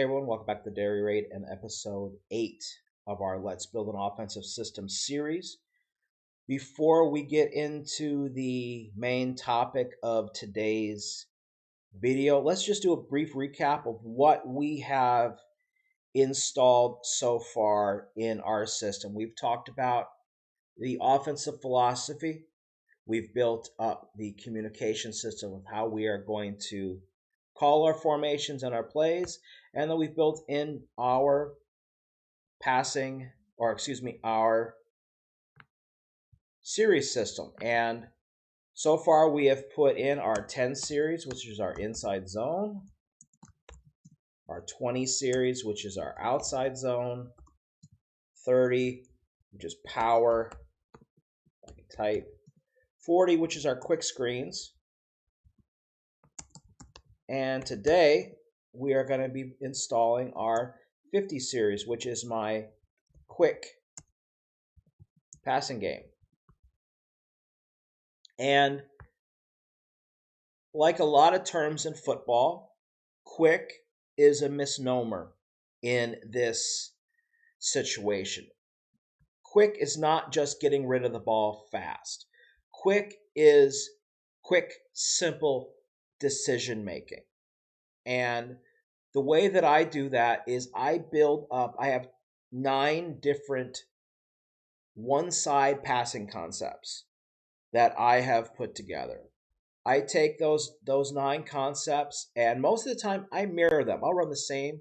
Hey everyone, welcome back to the Dairy Raid and episode 8 of our Let's Build an Offensive System series. Before we get into the main topic of today's video, let's just do a brief recap of what we have installed so far in our system. We've talked about the offensive philosophy. We've built up the communication system of how we are going to call our formations and our plays, and then we've built in our our series system. And so far we have put in our 10 series, which is our inside zone, our 20 series, which is our outside zone, 30, which is power, I can type, 40, which is our quick screens. And today we are going to be installing our 50 series, which is my quick passing game. And like a lot of terms in football, quick is a misnomer in this situation. Quick is not just getting rid of the ball fast. Quick is quick, simple decision making. And the way that I do that is I have 9 different one-side passing concepts that I have put together. I take those 9 concepts, and most of the time I mirror them. I'll run the same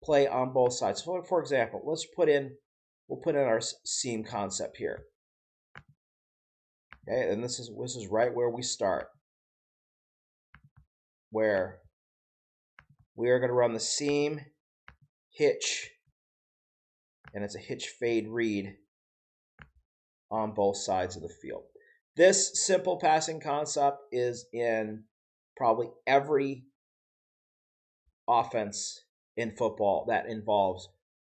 play on both sides. So for example, we'll put in our seam concept here. Okay, and this is right where we start, where we are going to run the seam, hitch, and it's a hitch fade read on both sides of the field. This simple passing concept is in probably every offense in football that involves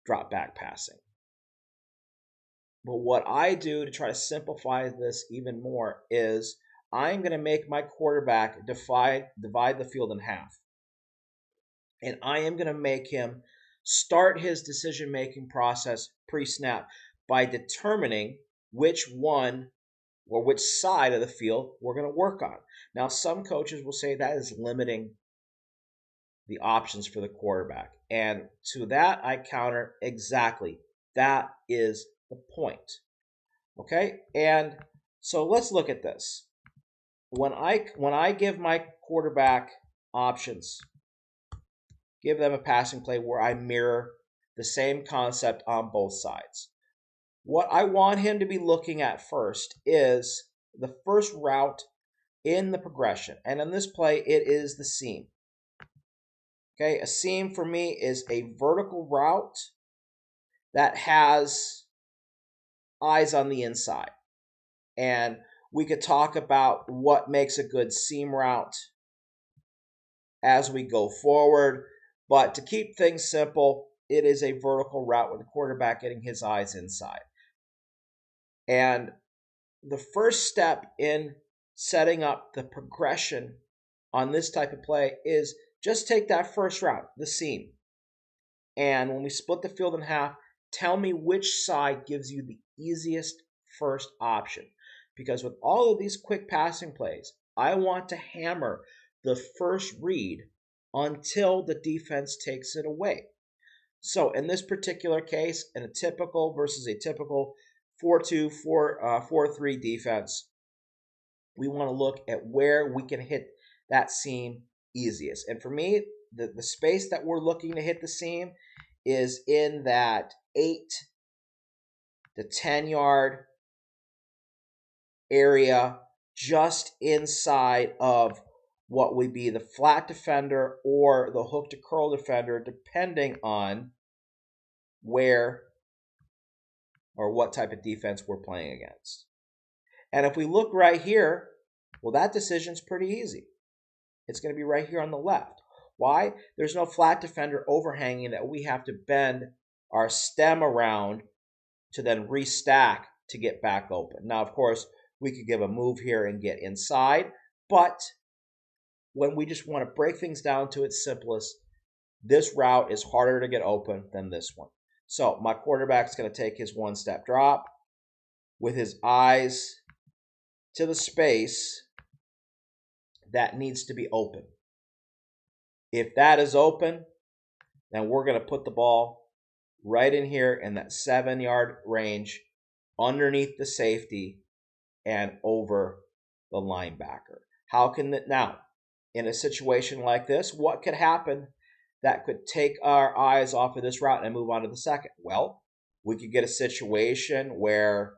drop back passing. But what I do to try to simplify this even more is I'm going to make my quarterback divide the field in half. And I am going to make him start his decision-making process pre-snap by determining which one or which side of the field we're going to work on. Now, some coaches will say that is limiting the options for the quarterback. And to that, I counter exactly. That is the point. Okay? And so let's look at this. When I give my quarterback options, give them a passing play where I mirror the same concept on both sides. What I want him to be looking at first is the first route in the progression. And in this play, it is the seam. Okay, a seam for me is a vertical route that has eyes on the inside. And we could talk about what makes a good seam route as we go forward. But to keep things simple, it is a vertical route with the quarterback getting his eyes inside. And the first step in setting up the progression on this type of play is just take that first route, the seam. And when we split the field in half, tell me which side gives you the easiest first option. Because with all of these quick passing plays, I want to hammer the first read until the defense takes it away. So in this particular case, in a typical versus a typical 4-2, 4-3 defense, we want to look at where we can hit that seam easiest. And for me, the space that we're looking to hit the seam is in that 8 to 10 yard area, just inside of what would be the flat defender or the hook to curl defender, depending on where or what type of defense we're playing against. And if we look right here, well, that decision's pretty easy. It's going to be right here on the left. Why? There's no flat defender overhanging that we have to bend our stem around to then restack to get back open. Now, of course, we could give a move here and get inside, but when we just want to break things down to its simplest, this route is harder to get open than this one. So my quarterback's going to take his one-step drop with his eyes to the space that needs to be open. If that is open, then we're going to put the ball right in here in that 7-yard range underneath the safety and over the linebacker. How can that now, in a situation like this, what could happen that could take our eyes off of this route and move on to the second? Well, we could get a situation where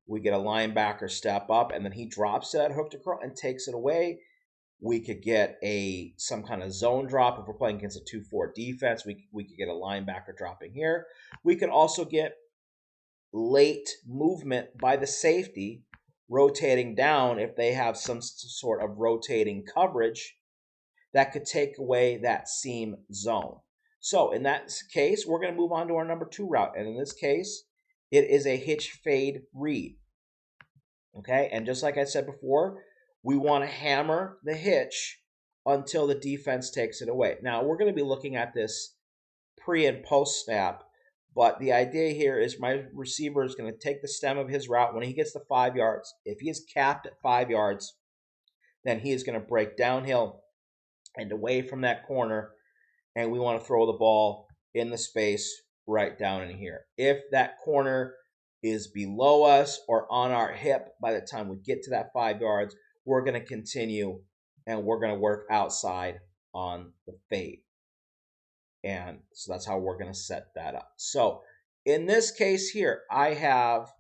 we get a linebacker step up and then he drops that hook to curl and takes it away. We could get some kind of zone drop if we're playing against a 2-4 defense. We could get a linebacker dropping here. We could also get late movement by the safety rotating down if they have some sort of rotating coverage that could take away that seam zone. So in that case, we're going to move on to our number 2 route. And in this case, it is a hitch fade read. Okay, and just like I said before, we want to hammer the hitch until the defense takes it away. Now, we're going to be looking at this pre and post snap, but the idea here is my receiver is going to take the stem of his route when he gets to 5 yards. If he is capped at 5 yards, then he is going to break downhill and away from that corner, and we want to throw the ball in the space right down in here. If that corner is below us or on our hip by the time we get to that 5 yards, we're going to continue and we're going to work outside on the fade. And so that's how we're going to set that up. So in this case here, I have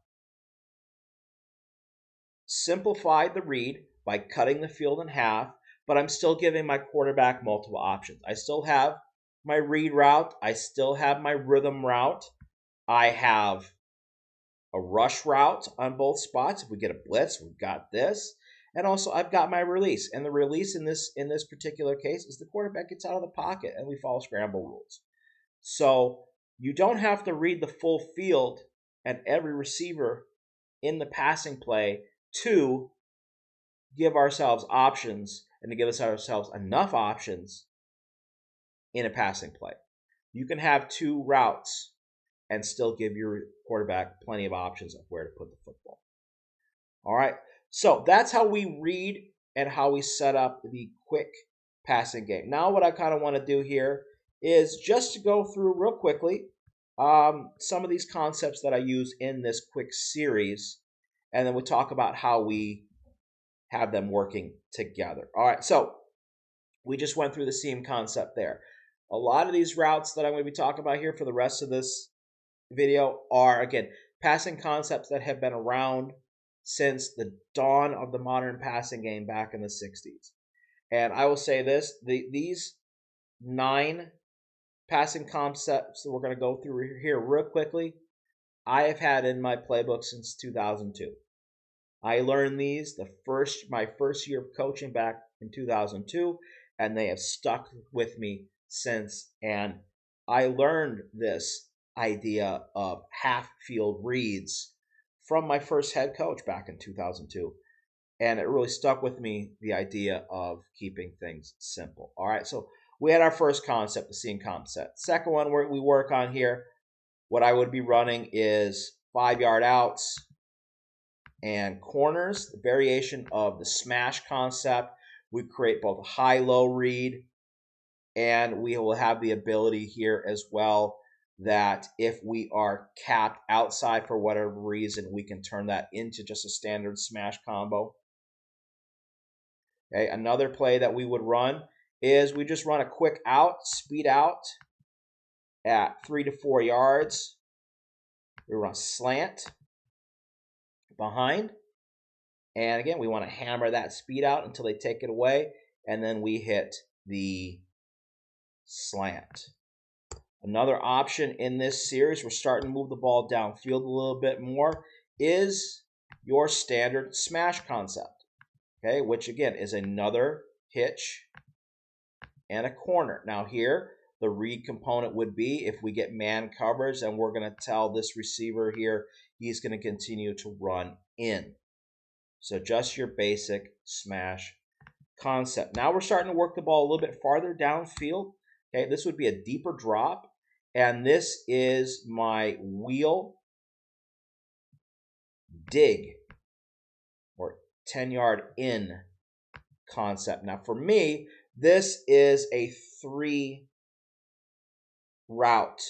simplified the read by cutting the field in half, but I'm still giving my quarterback multiple options. I still have my read route. I still have my rhythm route. I have a rush route on both spots. If we get a blitz, we've got this. And also I've got my release. And the release in this particular case is the quarterback gets out of the pocket and we follow scramble rules. So you don't have to read the full field and every receiver in the passing play to give ourselves options and to give ourselves enough options in a passing play. You can have 2 routes and still give your quarterback plenty of options of where to put the football. All right, so that's how we read and how we set up the quick passing game. Now what I kind of want to do here is just to go through real quickly some of these concepts that I use in this quick series, and then we'll talk about how we have them working together. All right, so we just went through the seam concept there. A lot of these routes that I'm going to be talking about here for the rest of this video are, again, passing concepts that have been around since the dawn of the modern passing game back in the 60s. And I will say this, these 9 passing concepts that we're going to go through here real quickly, I have had in my playbook since 2002. I learned these my first year of coaching back in 2002, and they have stuck with me since. And I learned this idea of half field reads from my first head coach back in 2002. And it really stuck with me, the idea of keeping things simple. All right, so we had our first concept, the seam concept. Second one we work on here, what I would be running is 5-yard outs and corners, the variation of the smash concept. We create both a high-low read, and we will have the ability here as well that if we are capped outside for whatever reason, we can turn that into just a standard smash combo. Okay, another play that we would run is we just run a quick out, speed out at 3 to 4 yards. We run slant behind. And again, we want to hammer that speed out until they take it away. And then we hit the slant. Another option in this series, we're starting to move the ball downfield a little bit more, is your standard smash concept. Okay, which again is another hitch and a corner. Now here, the read component would be if we get man coverage, and we're going to tell this receiver here he's going to continue to run in. So just your basic smash concept. Now we're starting to work the ball a little bit farther downfield Okay, this would be a deeper drop, and this is my wheel dig or 10-yard in concept. Now for me, this is a 3 route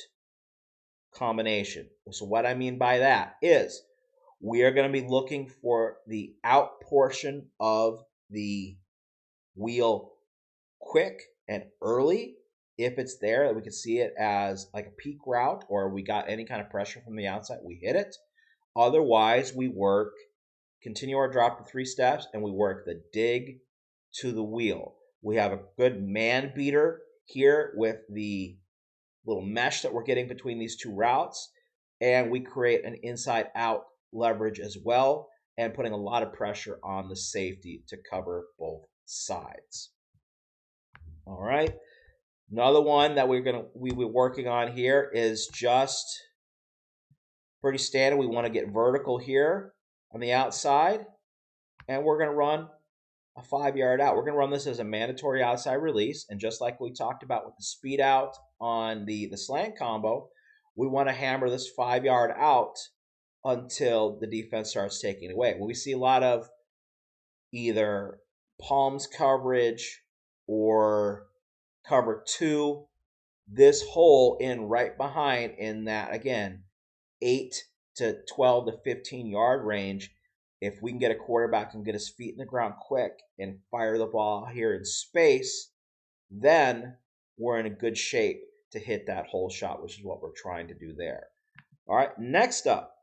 combination. So what I mean by that is we are going to be looking for the out portion of the wheel quick and early. If it's there, we can see it as like a peak route, or we got any kind of pressure from the outside, we hit it. Otherwise, we continue our drop to 3 steps, and we work the dig to the wheel. We have a good man beater here with the little mesh that we're getting between these 2 routes, and we create an inside out leverage as well, and putting a lot of pressure on the safety to cover both sides. All right. Another one that we're working on here is just pretty standard. We want to get vertical here on the outside, and we're going to run a 5-yard out. We're going to run this as a mandatory outside release, and just like we talked about with the speed out on the slant combo, we want to hammer this 5-yard out until the defense starts taking it away. When we see a lot of either palms coverage or cover 2, this hole in right behind in that, again, 8 to 12 to 15-yard range, if we can get a quarterback and get his feet in the ground quick and fire the ball here in space, then we're in a good shape to hit that hole shot, which is what we're trying to do there. All right, next up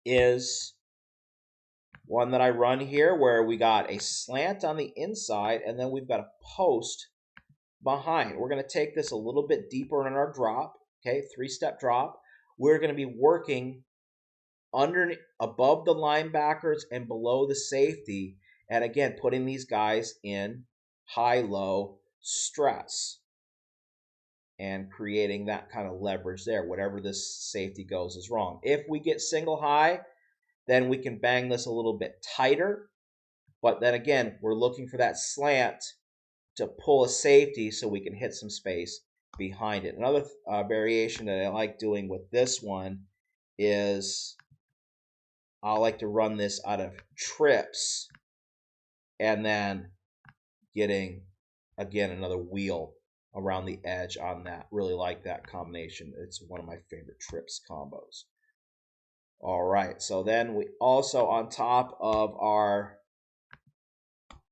is one that I run here where we got a slant on the inside, and then we've got a post behind. We're going to take this a little bit deeper in our drop, okay, 3-step drop. We're going to be working above the linebackers and below the safety, and again, putting these guys in high-low stress and creating that kind of leverage there. Whatever this safety goes is wrong. If we get single high, then we can bang this a little bit tighter, but then again, we're looking for that slant to pull a safety so we can hit some space behind it. Another variation that I like doing with this one is I like to run this out of trips and then getting, again, another wheel around the edge on that. Really like that combination. It's one of my favorite trips combos. All right, so then we also, on top of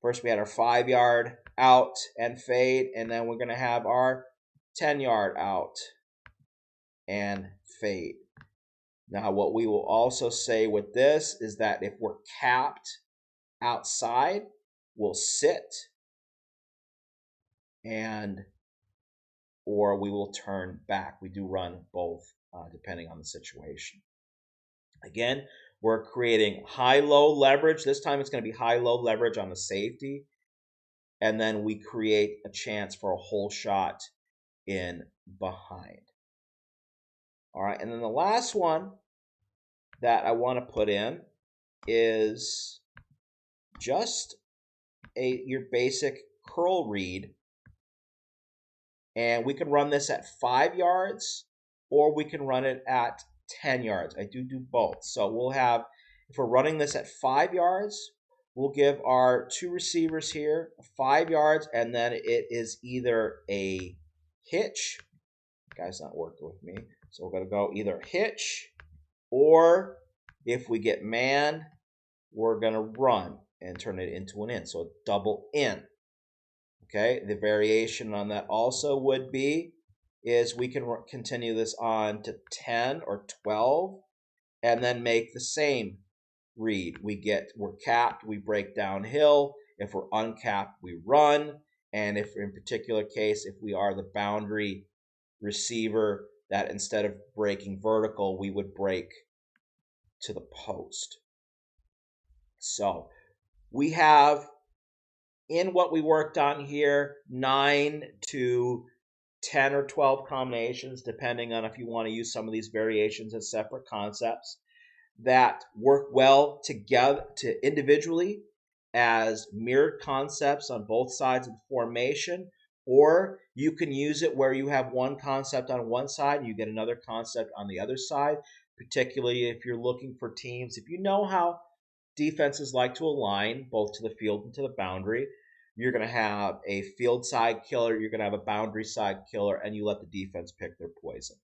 first we had our 5-yard out and fade, and then we're going to have our 10-yard out and fade. Now, what we will also say with this is that if we're capped outside, we'll sit, or we will turn back. We do run both depending on the situation. Again, we're creating high-low leverage. This time it's going to be high-low leverage on the safety, and then we create a chance for a hole shot in behind. All right, and then the last one that I want to put in is just your basic curl read, and we can run this at 5 yards, or we can run it at 10 yards. I do both. So we'll have, if we're running this at 5 yards, we'll give our 2 receivers here 5 yards, and then it is either a hitch. The guy's not working with me. So we're going to go either hitch, or if we get man, we're going to run and turn it into an in. So a double in. Okay, the variation on that also would be is we can continue this on to 10 or 12 and then make the same read. We're capped, we break downhill. If we're uncapped, we run. And if in particular case, if we are the boundary receiver, that instead of breaking vertical, we would break to the post. So we have, in what we worked on here, 9 to 10 or 12 combinations, depending on if you want to use some of these variations as separate concepts that work well together individually as mirrored concepts on both sides of the formation, Or you can use it where you have one concept on one side and you get another concept on the other side, particularly if you're looking for teams. If you know how defenses like to align both to the field and to the boundary, you're going to have a field side killer, you're going to have a boundary side killer, and you let the defense pick their poison.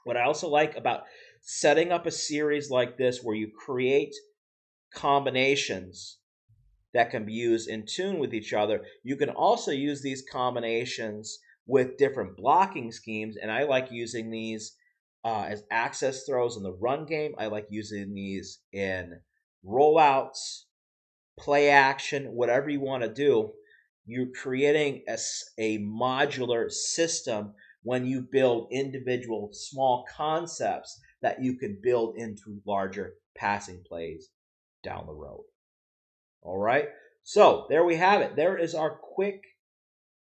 What I also like about setting up a series like this where you create combinations that can be used in tune with each other, you can also use these combinations with different blocking schemes. And I like using these as access throws in the run game. I like using these in rollouts, play action, whatever you want to do. You're creating a modular system when you build individual small concepts that you can build into larger passing plays down the road. All right. So there we have it. There is our quick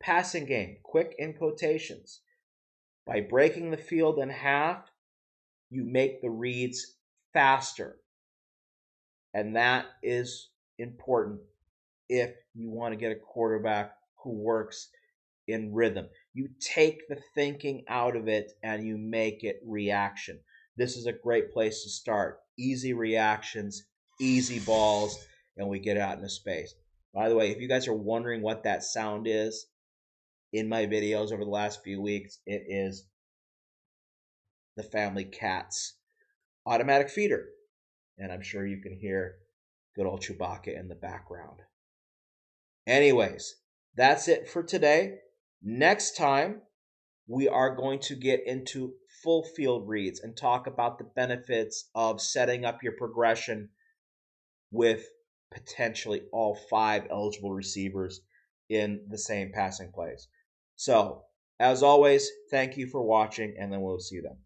passing game, quick in quotations. By breaking the field in half, you make the reads faster. And that is important if you want to get a quarterback who works in rhythm. You take the thinking out of it and you make it reaction. This is a great place to start. Easy reactions, easy balls, and we get out into space. By the way, if you guys are wondering what that sound is in my videos over the last few weeks, it is the family cat's automatic feeder. And I'm sure you can hear good old Chewbacca in the background. Anyways, that's it for today. Next time, we are going to get into full field reads and talk about the benefits of setting up your progression with potentially all 5 eligible receivers in the same passing plays. So, as always, thank you for watching, and then we'll see you then.